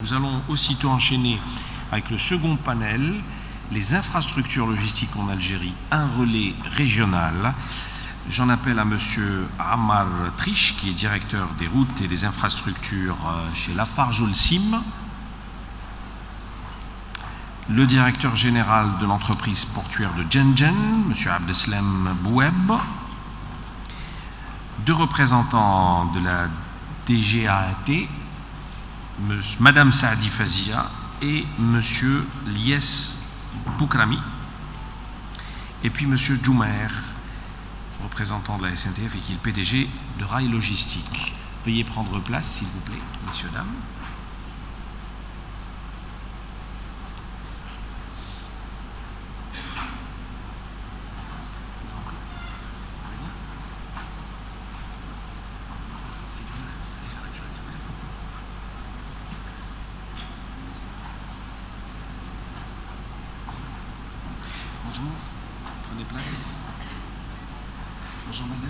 Nous allons aussitôt enchaîner avec le second panel, les infrastructures logistiques en Algérie, un relais régional. J'en appelle à Monsieur Ammar Triche, qui est directeur des routes et des infrastructures chez Lafarge Holcim, le directeur général de l'entreprise portuaire de Djenjen, Monsieur Abdeslam Boueb, deux représentants de la DGAAT, Madame Saadi Fazia et Monsieur Lies Boukrami, et puis Monsieur Djoumer, représentant de la SNTF et qui est le PDG de Rail Logistique. Veuillez prendre place, s'il vous plaît, messieurs, dames. Bonjour, prenez place. Bonjour madame.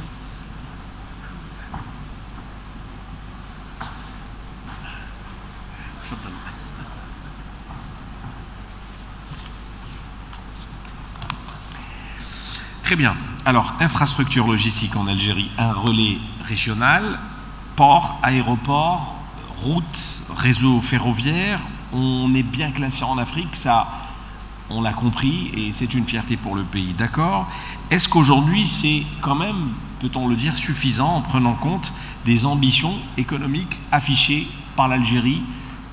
Très bien. Alors, infrastructure logistique en Algérie, un relais régional, port, aéroport, route, réseau ferroviaire. On est bien classé en Afrique, ça, on l'a compris, et c'est une fierté pour le pays, d'accord. Est-ce qu'aujourd'hui, c'est quand même, peut-on le dire, suffisant en prenant compte des ambitions économiques affichées par l'Algérie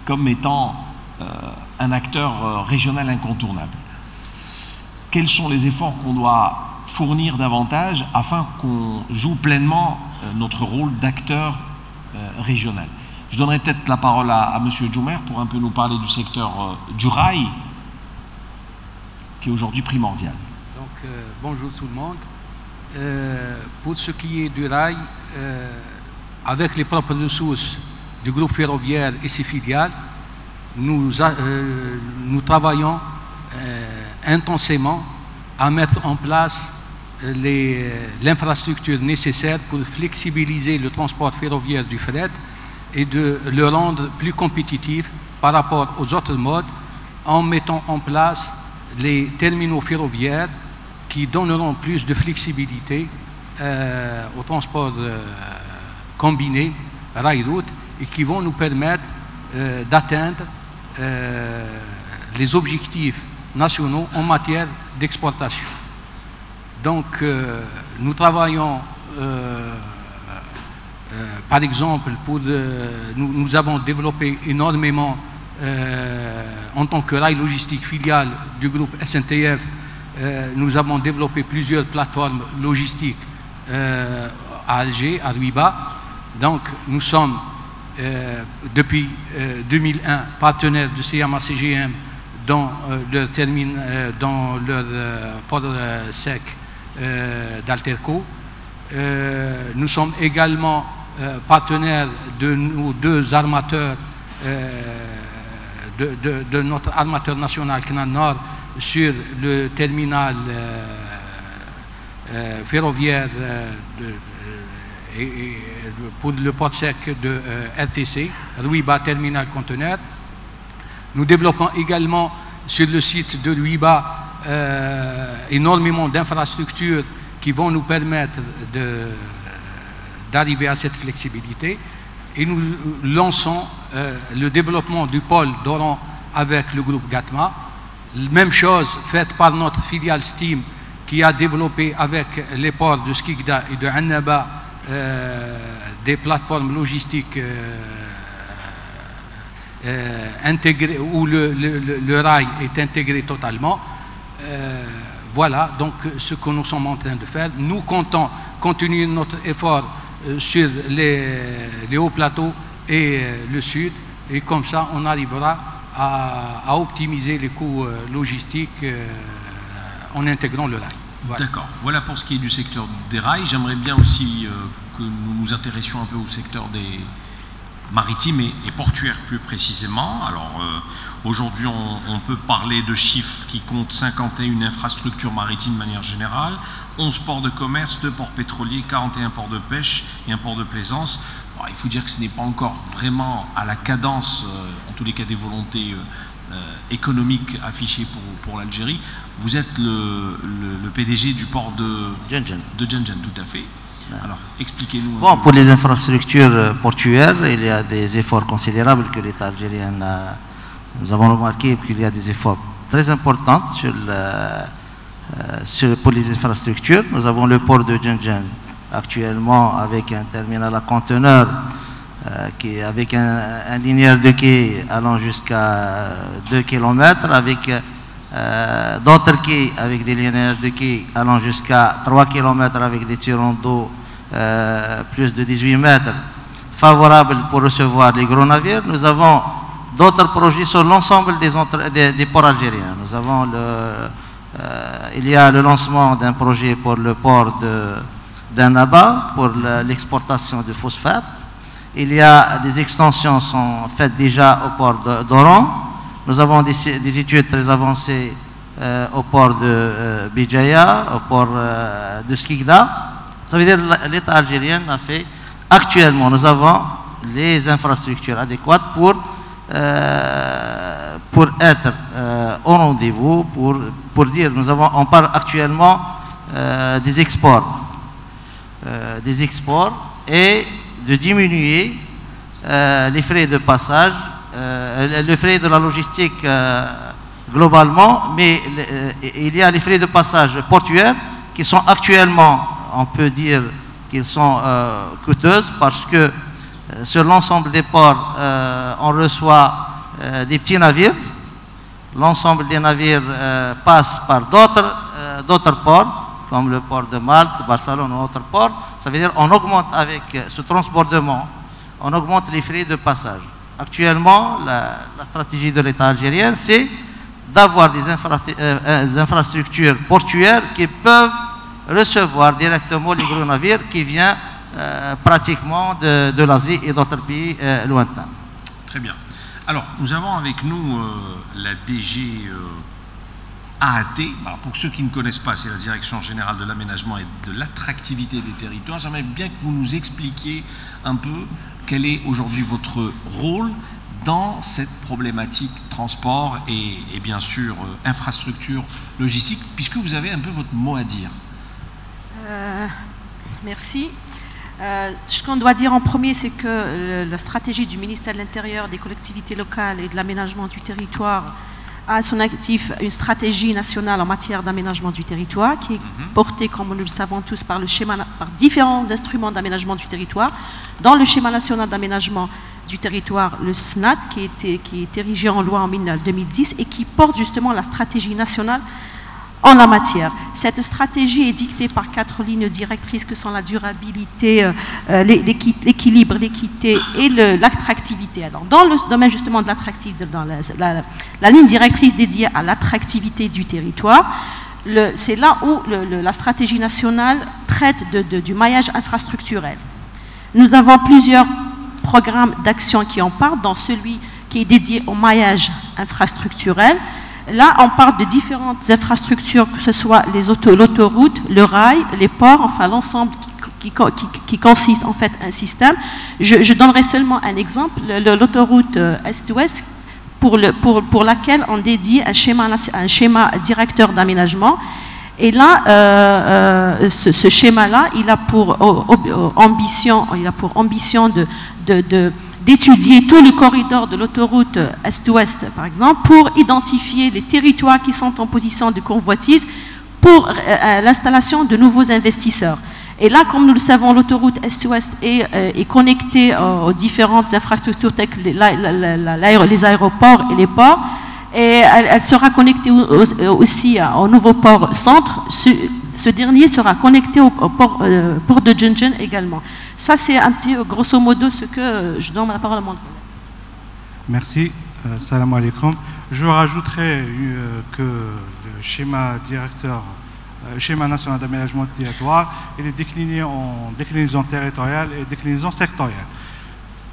comme étant un acteur régional incontournable? Quels sont les efforts qu'on doit fournir davantage afin qu'on joue pleinement notre rôle d'acteur régional? Je donnerai peut-être la parole à Monsieur Djoumer pour un peu nous parler du secteur du rail, qui est aujourd'hui primordial. Donc, bonjour tout le monde. Pour ce qui est du rail, avec les propres ressources du groupe ferroviaire et ses filiales, nous travaillons intensément à mettre en place l'infrastructure nécessaire pour flexibiliser le transport ferroviaire du fret et de le rendre plus compétitif par rapport aux autres modes en mettant en place les terminaux ferroviaires qui donneront plus de flexibilité au transport combiné rail-route et qui vont nous permettre d'atteindre les objectifs nationaux en matière d'exportation. Donc nous travaillons par exemple nous avons développé énormément en tant que rail logistique filiale du groupe SNTF, nous avons développé plusieurs plateformes logistiques à Alger, à Ruiba. Donc nous sommes depuis 2001 partenaires de CMA-CGM dans leur port sec d'Alterco. Nous sommes également partenaires de nos deux armateurs, de notre armateur national Canal Nord sur le terminal ferroviaire pour le port sec de RTC, Ruiba Terminal Conteneur. Nous développons également sur le site de Ruiba énormément d'infrastructures qui vont nous permettre d'arriver à cette flexibilité. Et nous lançons le développement du pôle d'Oran avec le groupe Gatma. Même chose faite par notre filiale Steam qui a développé avec les ports de Skikda et de Annaba des plateformes logistiques intégrées où le rail est intégré totalement. Voilà donc ce que nous sommes en train de faire. Nous comptons continuer notre effort sur les hauts plateaux et le sud, et comme ça on arrivera à optimiser les coûts logistiques en intégrant le rail. Voilà. D'accord. Voilà pour ce qui est du secteur des rails. J'aimerais bien aussi que nous nous intéressions un peu au secteur des maritimes et portuaires plus précisément. Alors aujourd'hui on peut parler de chiffres qui comptent 51 infrastructures maritimes de manière générale, 11 ports de commerce, 2 ports pétroliers, 41 ports de pêche et un port de plaisance. Bon, il faut dire que ce n'est pas encore vraiment à la cadence, en tous les cas des volontés économiques affichées pour l'Algérie. Vous êtes le PDG du port de Djenjen, tout à fait. Alors, expliquez-nous. Bon, pour les infrastructures portuaires, il y a des efforts considérables que l'État algérien a. Nous avons remarqué qu'il y a des efforts très importants pour les infrastructures. Nous avons le port de Djenjen actuellement avec un terminal à conteneurs avec un linéaire de quai allant jusqu'à 2 km, avec d'autres quais avec des linéaires de quai allant jusqu'à 3 km avec des tirants d'eau plus de 18 mètres, favorables pour recevoir les gros navires. Nous avons d'autres projets sur l'ensemble des ports algériens. Nous avons il y a le lancement d'un projet pour le port d'Annaba pour l'exportation de phosphate. Il y a des extensions qui sont faites déjà au port d'Oran. Nous avons des études très avancées au port de Bijaya, au port de Skikda. Ça veut dire que l'État algérien a fait actuellement, nous avons les infrastructures adéquates pour être au rendez-vous, pour dire, on parle actuellement des exports et de diminuer les frais de passage, les frais de la logistique globalement, mais il y a les frais de passage portuaires qui sont actuellement, on peut dire qu'ils sont coûteuses parce que sur l'ensemble des ports, on reçoit des petits navires. L'ensemble des navires passent par d'autres ports, comme le port de Malte, Barcelone ou autres ports. Ça veut dire qu'on augmente avec ce transbordement, on augmente les frais de passage. Actuellement, la stratégie de l'État algérien, c'est d'avoir des infrastructures portuaires qui peuvent recevoir directement les gros navires qui viennent pratiquement de l'Asie et d'autres pays lointains. Très bien. Alors, nous avons avec nous la DG AAT. Alors, pour ceux qui ne connaissent pas, c'est la Direction Générale de l'Aménagement et de l'Attractivité des Territoires. J'aimerais bien que vous nous expliquiez un peu quel est aujourd'hui votre rôle dans cette problématique transport et bien sûr infrastructure logistique, puisque vous avez un peu votre mot à dire. Merci. Ce qu'on doit dire en premier, c'est que la stratégie du ministère de l'Intérieur, des collectivités locales et de l'aménagement du territoire a à son actif une stratégie nationale en matière d'aménagement du territoire qui est portée, comme nous le savons tous, par différents instruments d'aménagement du territoire. Dans le schéma national d'aménagement du territoire, le SNAT, qui est érigé en loi en 2010 et qui porte justement la stratégie nationale en la matière. Cette stratégie est dictée par 4 lignes directrices que sont la durabilité, l'équilibre, l'équité et l'attractivité. Alors, dans le domaine justement de l'attractivité, dans la ligne directrice dédiée à l'attractivité du territoire, c'est là où la stratégie nationale traite du maillage infrastructurel. Nous avons plusieurs programmes d'action qui en parlent, dans celui qui est dédié au maillage infrastructurel. Là, on parle de différentes infrastructures, que ce soit l'autoroute, le rail, les ports, enfin l'ensemble qui consiste en fait un système. Je donnerai seulement un exemple, l'autoroute Est-Ouest, pour laquelle on dédie un schéma directeur d'aménagement. Et là, ce schéma-là, il a pour ambition d'étudier tout le corridor de l'autoroute Est-Ouest, par exemple, pour identifier les territoires qui sont en position de convoitise pour l'installation de nouveaux investisseurs. Et là, comme nous le savons, l'autoroute Est-Ouest est connectée aux différentes infrastructures telles que les aéroports et les ports, et elle sera connectée aussi au nouveau port centre. Ce dernier sera connecté au port de Djenjen également. Ça, c'est un petit, grosso modo, ce que je donne la parole à mon collègue. Merci. Salam alaikum. Je rajouterai que le schéma national d'aménagement du territoire, il est décliné en déclinaison territoriale et déclinaison sectorielle.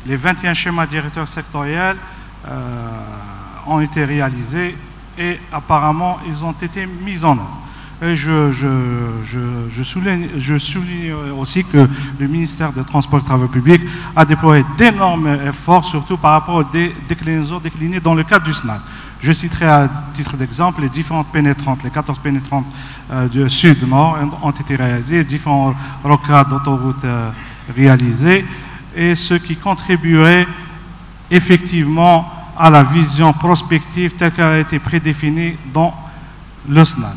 Les 21 schémas directeurs sectoriels ont été réalisés et apparemment, ils ont été mis en œuvre. Et je souligne aussi que le ministère des Transports et Travaux publics a déployé d'énormes efforts, surtout par rapport aux déclinaisons déclinées dans le cadre du SNAD. Je citerai à titre d'exemple les différentes pénétrantes, les 14 pénétrantes du sud-nord ont été réalisées, différents rocades d'autoroutes réalisées, et ce qui contribuerait effectivement à la vision prospective telle qu'elle a été prédéfinie dans le SNAD.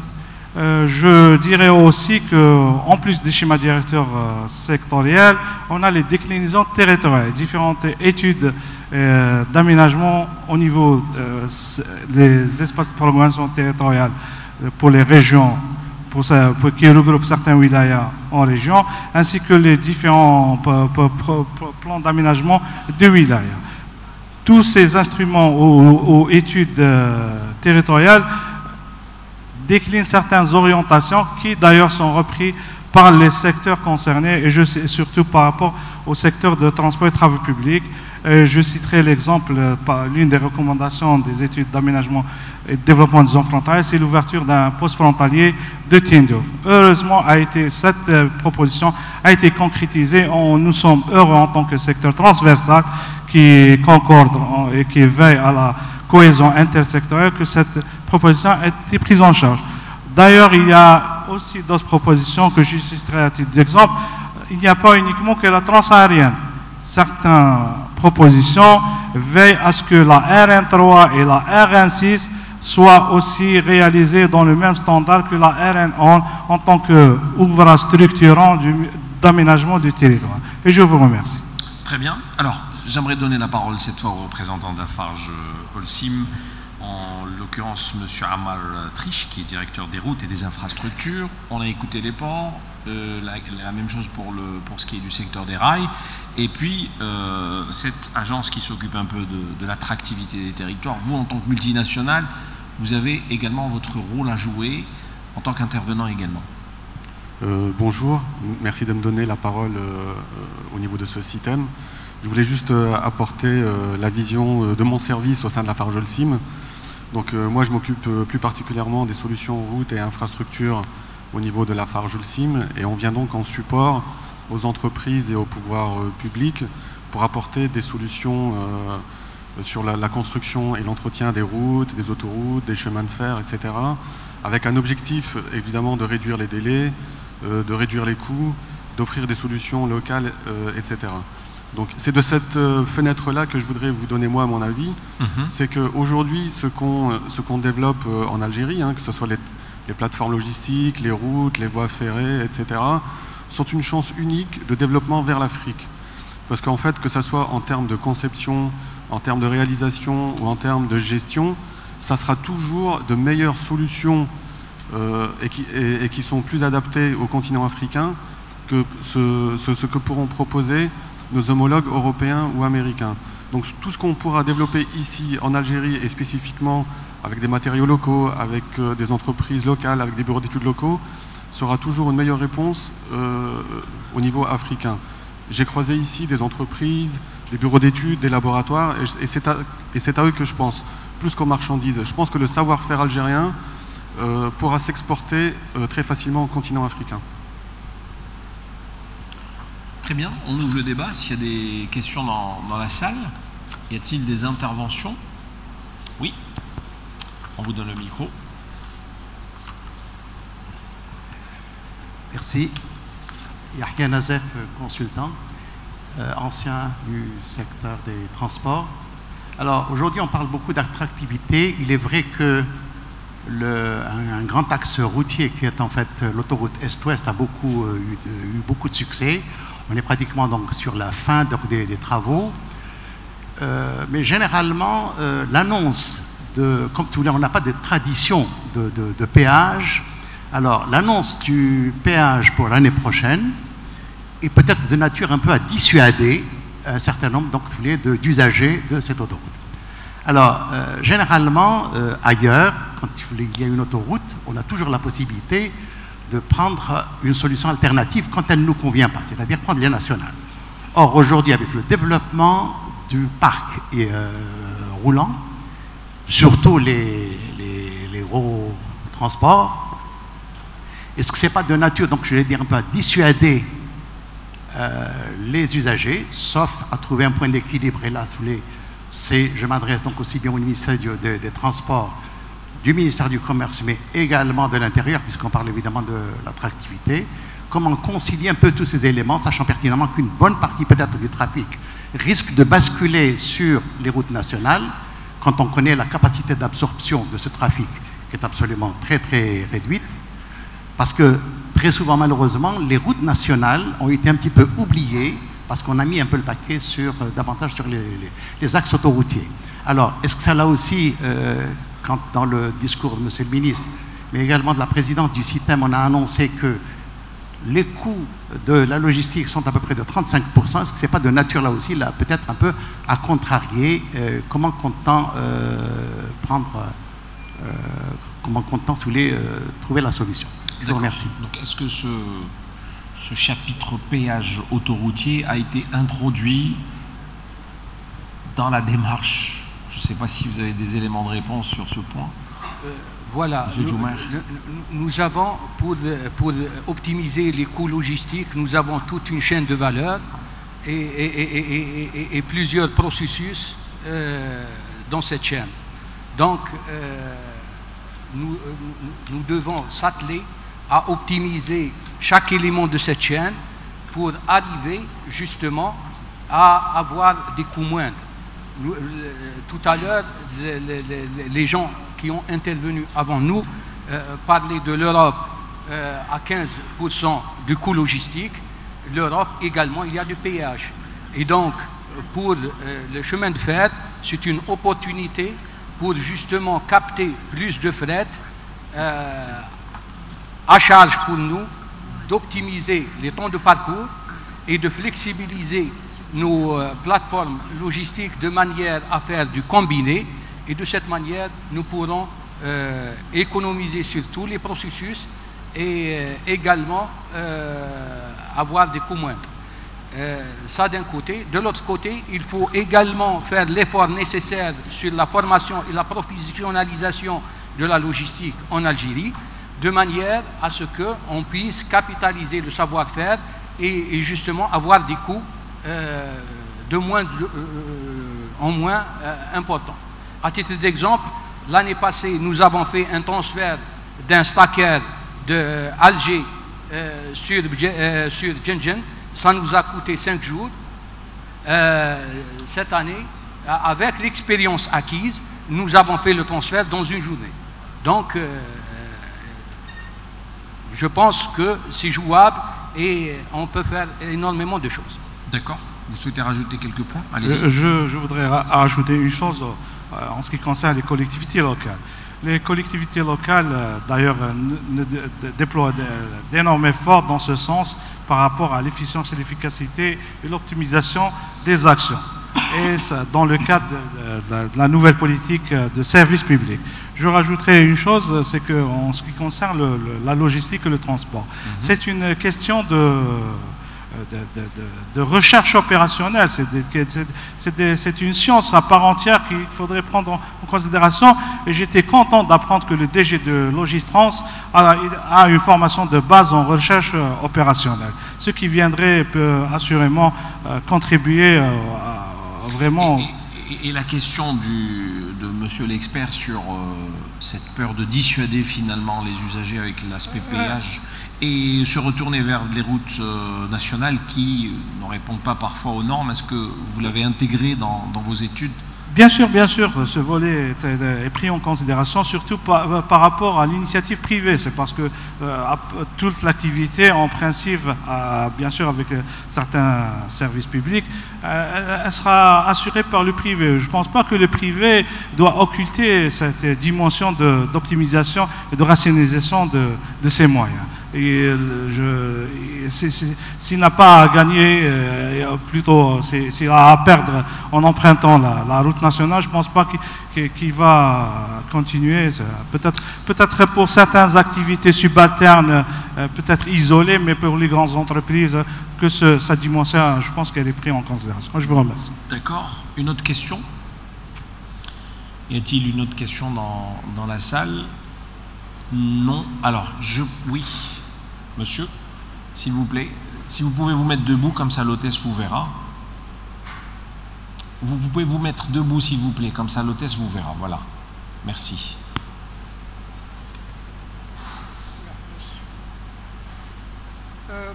Je dirais aussi qu'en plus des schémas directeurs sectoriels, on a les déclinaisons territoriales, différentes études d'aménagement au niveau des espaces de programmation territoriale pour les régions, qui regroupent certains wilayas en région, ainsi que les différents plans d'aménagement de wilayas. Tous ces instruments ou études territoriales déclinent certaines orientations qui d'ailleurs sont reprises par les secteurs concernés et surtout par rapport au secteur de transport et travaux publics. Je citerai l'exemple, l'une des recommandations des études d'aménagement et de développement des zones frontalières, c'est l'ouverture d'un poste frontalier de Tiendouv. Heureusement, cette proposition a été concrétisée. Nous sommes heureux en tant que secteur transversal qui concorde et qui veille à la cohésion intersectorielle que cette proposition a été prise en charge. D'ailleurs, il y a aussi d'autres propositions que je citerai à titre d'exemple. Il n'y a pas uniquement que la transaérienne. Certaines propositions veillent à ce que la RN3 et la RN6 soient aussi réalisées dans le même standard que la RN1 en tant qu'ouvrage structurant d'aménagement du territoire. Et je vous remercie. Très bien. Alors, j'aimerais donner la parole cette fois au représentant d'Afarge Holcim, en l'occurrence M. Ammar Triche, qui est directeur des routes et des infrastructures. On a écouté les ports, la même chose pour ce qui est du secteur des rails. Et puis, cette agence qui s'occupe un peu de l'attractivité des territoires, vous, en tant que multinationale, vous avez également votre rôle à jouer en tant qu'intervenant également. Bonjour, merci de me donner la parole au niveau de ce système. Je voulais juste apporter la vision de mon service au sein de Lafarge Holcim. Donc moi je m'occupe plus particulièrement des solutions routes et infrastructures au niveau de Lafarge Holcim, et on vient donc en support aux entreprises et au pouvoir public pour apporter des solutions sur la construction et l'entretien des routes, des autoroutes, des chemins de fer, etc. avec un objectif évidemment de réduire les délais, de réduire les coûts, d'offrir des solutions locales, etc. Donc c'est de cette fenêtre-là que je voudrais vous donner moi mon avis. C'est qu'aujourd'hui, ce qu'on développe en Algérie, que ce soit les plateformes logistiques, les routes, les voies ferrées, etc., sont une chance unique de développement vers l'Afrique. Parce qu'en fait, que ce soit en termes de conception, en termes de réalisation ou en termes de gestion, ça sera toujours de meilleures solutions et qui sont plus adaptées au continent africain que ce que pourront proposer nos homologues européens ou américains. Donc tout ce qu'on pourra développer ici en Algérie et spécifiquement avec des matériaux locaux, avec des entreprises locales, avec des bureaux d'études locaux, sera toujours une meilleure réponse au niveau africain. J'ai croisé ici des entreprises, des bureaux d'études, des laboratoires, et c'est à eux que je pense, plus qu'aux marchandises. Je pense que le savoir-faire algérien pourra s'exporter très facilement au continent africain. Très bien, on ouvre le débat. S'il y a des questions dans la salle, y a-t-il des interventions? Oui, on vous donne le micro. Merci. Yahya Nazef, consultant, ancien du secteur des transports. Alors aujourd'hui, on parle beaucoup d'attractivité. Il est vrai que un grand axe routier qui est en fait l'autoroute Est-Ouest a eu beaucoup de succès. On est pratiquement donc sur la fin des travaux. Mais généralement, l'annonce comme si vous voulez, on n'a pas de tradition de péage. Alors, l'annonce du péage pour l'année prochaine est peut-être de nature un peu à dissuader un certain nombre d'usagers de cette autoroute. Alors, généralement, ailleurs, quand il y a une autoroute, on a toujours la possibilité de prendre une solution alternative quand elle ne nous convient pas, c'est-à-dire prendre les nationales. Or, aujourd'hui, avec le développement du parc roulant, surtout les gros transports, est-ce que ce n'est pas de nature, donc je vais dire un peu à dissuader les usagers, sauf à trouver un point d'équilibre. Et là, je m'adresse donc aussi bien au ministère des Transports, du ministère du Commerce, mais également de l'Intérieur, puisqu'on parle évidemment de l'attractivité. Comment concilier un peu tous ces éléments, sachant pertinemment qu'une bonne partie peut-être du trafic risque de basculer sur les routes nationales, quand on connaît la capacité d'absorption de ce trafic, qui est absolument très très réduite, parce que très souvent, malheureusement, les routes nationales ont été un petit peu oubliées parce qu'on a mis un peu le paquet davantage sur les axes autoroutiers. Alors, est-ce que ça là aussi, quand dans le discours de M. le ministre, mais également de la présidente du CITEM, on a annoncé que les coûts de la logistique sont à peu près de 35%, est-ce que ce n'est pas de nature là aussi, là, peut-être un peu à contrarier, comment compte-t-on trouver la solution? Je vous remercie. Donc, est-ce que ce chapitre péage autoroutier a été introduit dans la démarche? Je ne sais pas si vous avez des éléments de réponse sur ce point. Voilà, nous avons, pour optimiser les coûts logistiques, nous avons toute une chaîne de valeur et plusieurs processus dans cette chaîne. Donc, nous devons s'atteler à optimiser chaque élément de cette chaîne pour arriver justement à avoir des coûts moindres. Tout à l'heure, les gens qui ont intervenu avant nous parlaient de l'Europe à 15% du coût logistique. L'Europe également, il y a du péage. Et donc, pour le chemin de fer, c'est une opportunité pour justement capter plus de fret à charge pour nous, d'optimiser les temps de parcours et de flexibiliser nos plateformes logistiques de manière à faire du combiné, et de cette manière nous pourrons économiser sur tous les processus et également avoir des coûts moindres. Ça d'un côté. De l'autre côté, il faut également faire l'effort nécessaire sur la formation et la professionnalisation de la logistique en Algérie, de manière à ce qu'on puisse capitaliser le savoir-faire et justement avoir des coûts en moins importants. À titre d'exemple, l'année passée, nous avons fait un transfert d'un stacker de Alger sur Djenjen. Ça nous a coûté 5 jours. Cette année, avec l'expérience acquise, nous avons fait le transfert dans une journée. Donc, je pense que c'est jouable et on peut faire énormément de choses. D'accord. Vous souhaitez rajouter quelques points? Allez-y. Je voudrais rajouter une chose en ce qui concerne les collectivités locales. Les collectivités locales, d'ailleurs, déploient d'énormes efforts dans ce sens par rapport à l'efficience et l'efficacité et l'optimisation des actions. Et ça, dans le cadre de la nouvelle politique de service public. Je rajouterai une chose, c'est qu'en ce qui concerne la logistique et le transport, c'est une question de recherche opérationnelle. C'est une science à part entière qu'il faudrait prendre en considération. Et j'étais content d'apprendre que le DG de Logistrans a une formation de base en recherche opérationnelle. Ce qui viendrait peut assurément contribuer vraiment... Et la question de monsieur l'expert sur cette peur de dissuader finalement les usagers avec l'aspect péage et se retourner vers les routes nationales qui ne répondent pas parfois aux normes, est-ce que vous l'avez intégré dans vos études? Bien sûr, ce volet est pris en considération, surtout par rapport à l'initiative privée. C'est parce que toute l'activité, en principe, bien sûr avec certains services publics, elle sera assurée par le privé. Je ne pense pas que le privé doit occulter cette dimension d'optimisation et de rationalisation de ses moyens. Et s'il n'a pas à gagner, plutôt s'il a à perdre en empruntant la route nationale, je ne pense pas qu'il va continuer. Peut-être pour certaines activités subalternes, peut-être isolées, mais pour les grandes entreprises, que sa dimension, je pense qu'elle est prise en considération. Je vous remercie. D'accord. Une autre question? Y a-t-il une autre question dans la salle? Non. Alors, oui. Monsieur, s'il vous plaît, si vous pouvez vous mettre debout, comme ça l'hôtesse vous verra. Vous pouvez vous mettre debout, s'il vous plaît, comme ça l'hôtesse vous verra. Voilà. Merci.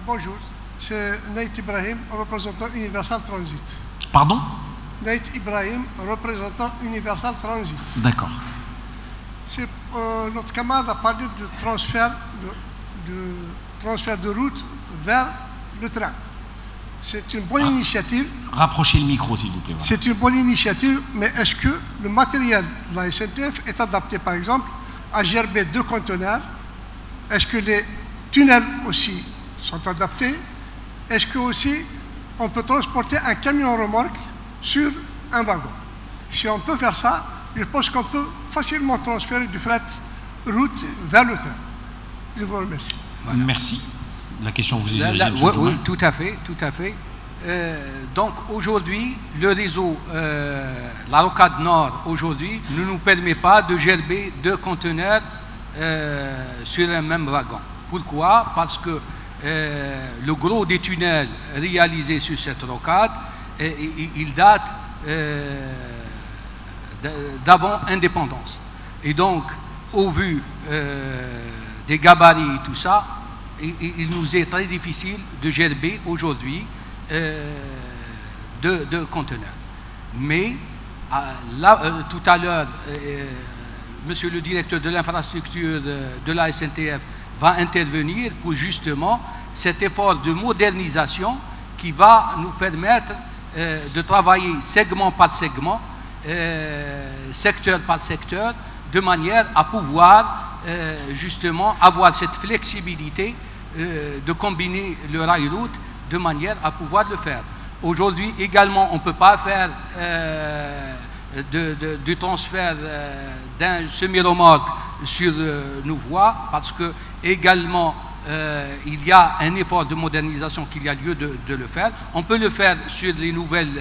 Bonjour, c'est Nate Ibrahim, représentant Universal Transit. Pardon? Nate Ibrahim, représentant Universal Transit. D'accord. Notre camarade a parlé de transfert de route vers le train. C'est une bonne initiative. Rapprochez le micro, s'il vous plaît. Voilà. C'est une bonne initiative, mais est-ce que le matériel de la SNCF est adapté, par exemple, à gerber 2 conteneurs? Est-ce que les tunnels aussi sont adaptés? Est-ce que aussi on peut transporter un camion remorque sur un wagon? Si on peut faire ça, je pense qu'on peut facilement transférer du fret route vers le train. Je vous remercie. Voilà. Merci. La question vous est dirigée. Oui, tout à fait, tout à fait. Donc aujourd'hui, le réseau, la rocade Nord, aujourd'hui, ne nous permet pas de gerber 2 conteneurs sur un même wagon. Pourquoi? Parce que le gros des tunnels réalisés sur cette rocade, il date d'avant indépendance. Et donc, au vu des gabarits et tout ça, il nous est très difficile de gerber aujourd'hui de conteneurs. Mais tout à l'heure, monsieur le directeur de l'infrastructure de la SNTF va intervenir pour justement cet effort de modernisation qui va nous permettre de travailler segment par segment, secteur par secteur, de manière à pouvoir justement avoir cette flexibilité de combiner le rail-route de manière à pouvoir le faire. Aujourd'hui également, on ne peut pas faire du transfert d'un semi-remorque sur nos voies parce que également il y a un effort de modernisation qu'il y a lieu de le faire. On peut le faire sur les nouvelles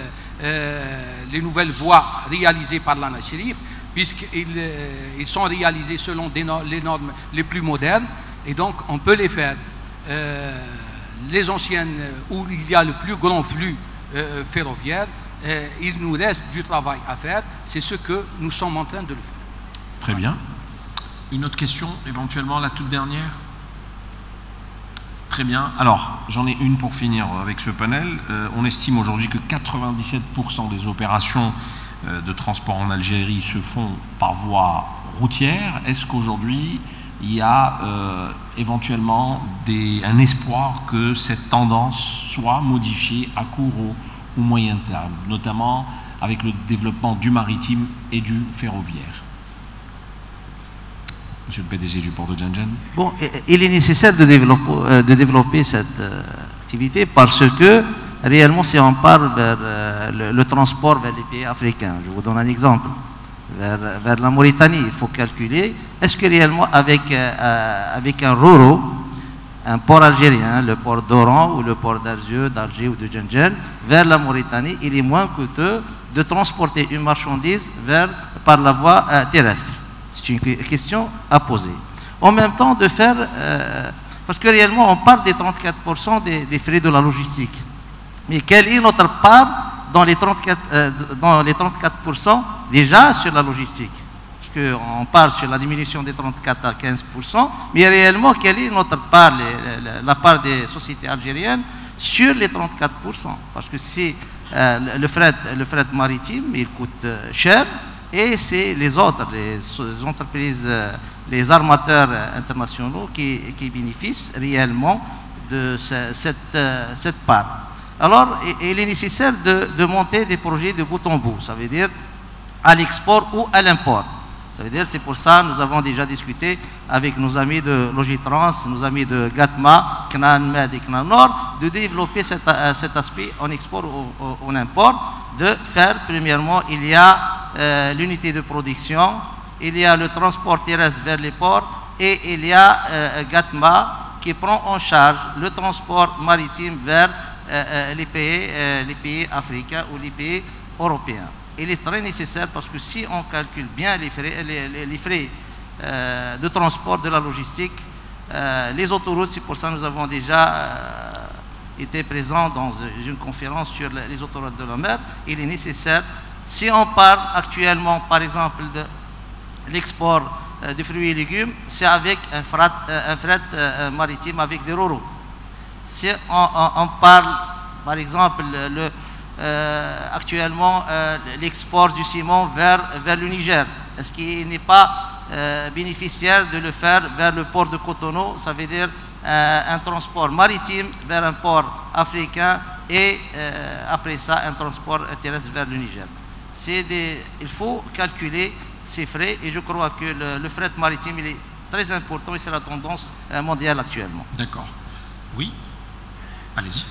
voies réalisées par l'ANACIRIF puisqu'ils sont réalisés selon les normes les plus modernes et donc on peut les faire. Les anciennes où il y a le plus grand flux ferroviaire, il nous reste du travail à faire, c'est ce que nous sommes en train de le faire. Très bien. Une autre question, éventuellement la toute dernière? Très bien. Alors, j'en ai une pour finir avec ce panel. On estime aujourd'hui que 97% des opérations de transport en Algérie se font par voie routière. Est-ce qu'aujourd'hui, il y a éventuellement un espoir que cette tendance soit modifiée à court ou moyen terme, notamment avec le développement du maritime et du ferroviaire? Monsieur le PDG du port de Djenjen. Bon, il est nécessaire de développer cette activité parce que réellement, si on parle vers le transport vers les pays africains, je vous donne un exemple. Vers la Mauritanie, il faut calculer, est-ce que réellement avec un RoRo, un port algérien, le port d'Oran ou le port d'Alger ou de Djenjen, vers la Mauritanie, il est moins coûteux de transporter une marchandise par la voie terrestre? C'est une question à poser. En même temps, de faire, parce que réellement, on parle des 34% des frais de la logistique. Mais quelle est notre part dans les 34% déjà sur la logistique? Parce qu'on parle sur la diminution des 34 à 15%, mais réellement, quelle est notre part, la part des sociétés algériennes sur les 34%? Parce que c'est le fret maritime, il coûte cher, et c'est les entreprises, les armateurs internationaux qui bénéficient réellement de cette part. Alors, il est nécessaire de monter des projets de bout en bout, ça veut dire à l'export ou à l'import. Ça veut dire, c'est pour ça que nous avons déjà discuté avec nos amis de Logitrans, nos amis de Gatma, Knan Med et Knan Nord, de développer cet aspect en export ou en import, de faire, premièrement, il y a l'unité de production, il y a le transport terrestre vers les ports et il y a Gatma qui prend en charge le transport maritime vers les pays africains ou les pays européens. Il est très nécessaire parce que si on calcule bien les frais de transport de la logistique, les autoroutes, c'est pour ça que nous avons déjà été présents dans une conférence sur les autoroutes de la mer. Il est nécessaire, si on parle actuellement, par exemple, de l'export de fruits et légumes, c'est avec un fret maritime avec des ro-ro. Si on parle, par exemple, actuellement, l'export du ciment vers le Niger, est-ce qu'il n'est pas bénéficiaire de le faire vers le port de Cotonou? Ça veut dire un transport maritime vers un port africain et après ça, un transport terrestre vers le Niger. Il faut calculer ces frais et je crois que le fret maritime il est très important et c'est la tendance mondiale actuellement. D'accord. Oui. Allez-y.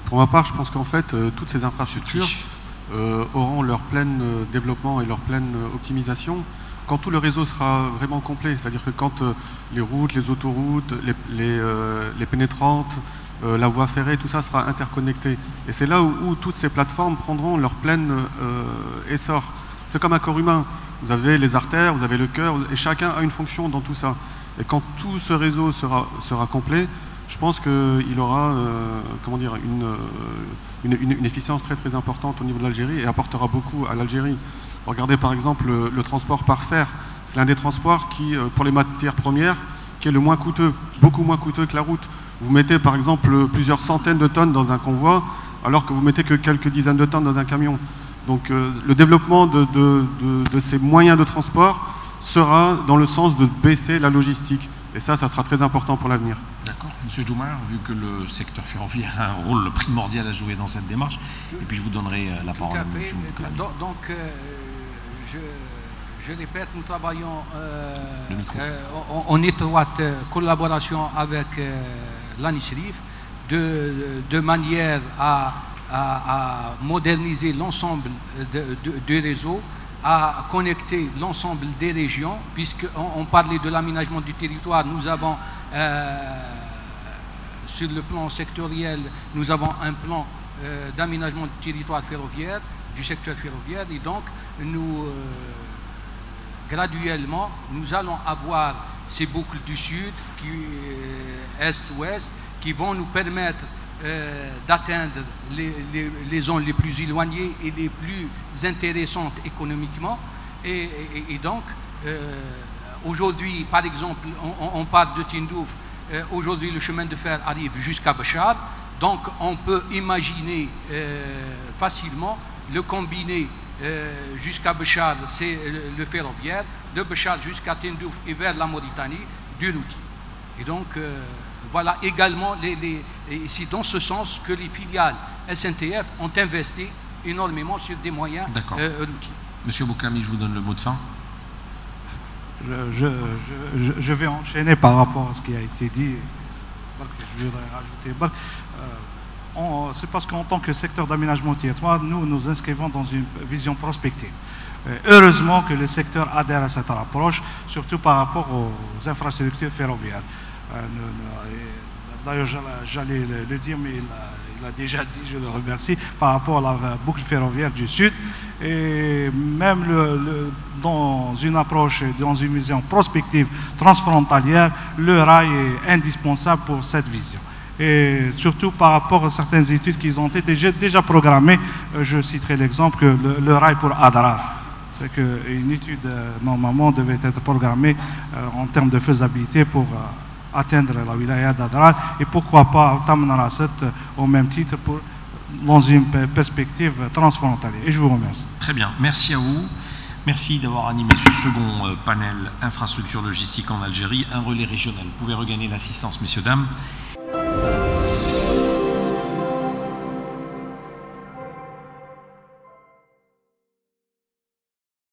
Pour ma part, je pense qu'en fait, toutes ces infrastructures auront leur plein développement et leur pleine optimisation quand tout le réseau sera vraiment complet. C'est-à-dire que quand les routes, les autoroutes, les pénétrantes, la voie ferrée, tout ça sera interconnecté. Et c'est là où toutes ces plateformes prendront leur plein essor. C'est comme un corps humain. Vous avez les artères, vous avez le cœur, et chacun a une fonction dans tout ça. Et quand tout ce réseau sera complet, je pense qu'il aura comment dire, une efficience très très importante au niveau de l'Algérie et apportera beaucoup à l'Algérie. Regardez par exemple le transport par fer. C'est l'un des transports qui, pour les matières premières, qui est le moins coûteux, beaucoup moins coûteux que la route. Vous mettez par exemple plusieurs centaines de tonnes dans un convoi, alors que vous mettez que quelques dizaines de tonnes dans un camion. Donc le développement de ces moyens de transport sera dans le sens de baisser la logistique. Et ça sera très important pour l'avenir. D'accord. Monsieur Djoumar, vu que le secteur ferroviaire a un rôle primordial à jouer dans cette démarche, et puis je vous donnerai la parole à monsieur Moukhlami. Donc, je répète, nous travaillons en étroite collaboration avec l'ANISRIF de manière à moderniser l'ensemble du réseau, à connecter l'ensemble des régions, puisqu'on parlait de l'aménagement du territoire. Nous avons, sur le plan sectoriel, nous avons un plan d'aménagement du territoire ferroviaire, du secteur ferroviaire, et donc graduellement, nous allons avoir ces boucles du sud, est-ouest, qui vont nous permettre d'atteindre les zones les plus éloignées et les plus intéressantes économiquement. Et donc, aujourd'hui, par exemple, on parle de Tindouf, aujourd'hui le chemin de fer arrive jusqu'à Béchar, donc on peut imaginer facilement le combiner jusqu'à Béchar, c'est le ferroviaire, de Béchar jusqu'à Tindouf et vers la Mauritanie, du routier. Et donc, voilà également, c'est dans ce sens que les filiales SNTF ont investi énormément sur des moyens routiers. Monsieur Moukhlami, je vous donne le mot de fin. Je vais enchaîner par rapport à ce qui a été dit. Je voudrais rajouter. C'est parce qu'en tant que secteur d'aménagement territoire, nous nous inscrivons dans une vision prospective. Heureusement que le secteur adhère à cette approche, surtout par rapport aux infrastructures ferroviaires. D'ailleurs, j'allais le dire, mais il a déjà dit, je le remercie, par rapport à la boucle ferroviaire du Sud. Et même dans une approche, dans une vision prospective transfrontalière, le rail est indispensable pour cette vision. Et surtout par rapport à certaines études qui ont été déjà programmées, je citerai l'exemple que le rail pour Adrar. C'est qu'une étude, normalement, devait être programmée en termes de faisabilité pour atteindre la wilaya d'Adrar et pourquoi pas Tamnaraset au même titre dans une perspective transfrontalière. Et je vous remercie. Très bien, merci à vous. Merci d'avoir animé ce second panel infrastructure logistique en Algérie, un relais régional. Vous pouvez regagner l'assistance, messieurs, dames.